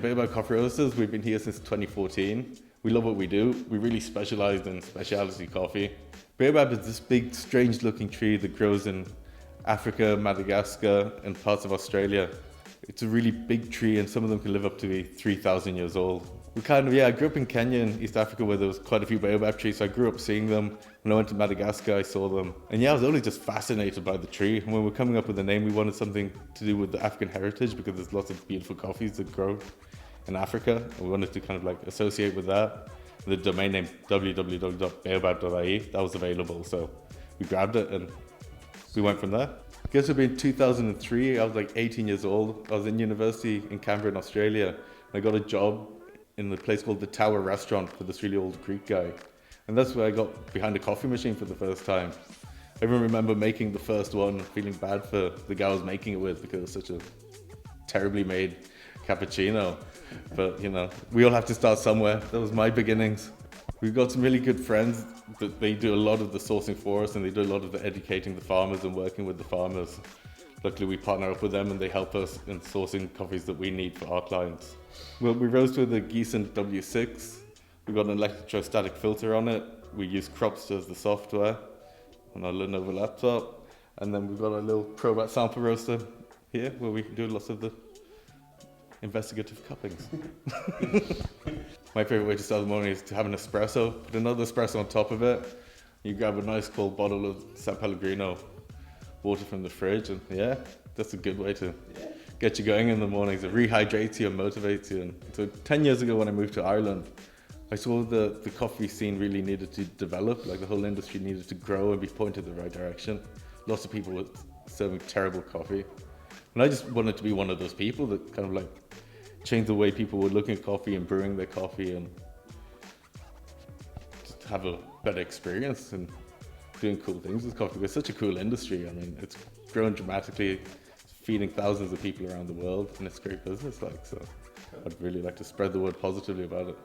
Baobab Coffee Roasters, we've been here since 2014. We love what we do. We really specialize in specialty coffee. Baobab is this big, strange looking tree that grows in Africa, Madagascar, and parts of Australia. It's a really big tree, and some of them can live up to be 3,000 years old. I grew up in Kenya in East Africa where there was quite a few baobab trees, so I grew up seeing them. When I went to Madagascar, I saw them. And I was only just fascinated by the tree. And when we were coming up with a name, we wanted something to do with the African heritage because there's lots of beautiful coffees that grow in Africa. And we wanted to associate with that. The domain name www.baobab.ie, that was available, so we grabbed it and we went from there. I guess it would be in 2003, I was 18 years old. I was in university in Canberra in Australia. And I got a job in a place called the Tower Restaurant for this really old Greek guy. And that's where I got behind a coffee machine for the first time. I even remember making the first one, feeling bad for the guy I was making it with because it was such a terribly made cappuccino. But we all have to start somewhere. That was my beginnings. We've got some really good friends that they do a lot of the sourcing for us and they do a lot of the educating the farmers and working with the farmers. Luckily we partner up with them and they help us in sourcing coffees that we need for our clients. Well, we roast with a Gießen W6. We've got an electrostatic filter on it. We use Crops as the software on our Lenovo laptop. And then we've got a little Probat sample roaster here where we can do lots of the investigative cuppings. My favorite way to start the morning is to have an espresso, put another espresso on top of it. You grab a nice cold bottle of San Pellegrino water from the fridge, and that's a good way to get you going in the mornings. It rehydrates you and motivates you. And so 10 years ago when I moved to Ireland, I saw the coffee scene really needed to develop, the whole industry needed to grow and be pointed in the right direction. Lots of people were serving terrible coffee. And I just wanted to be one of those people that change the way people were looking at coffee and brewing their coffee and just have a better experience and doing cool things with coffee. It's such a cool industry. I mean, it's grown dramatically, it's feeding thousands of people around the world, and it's great business. So I'd really like to spread the word positively about it.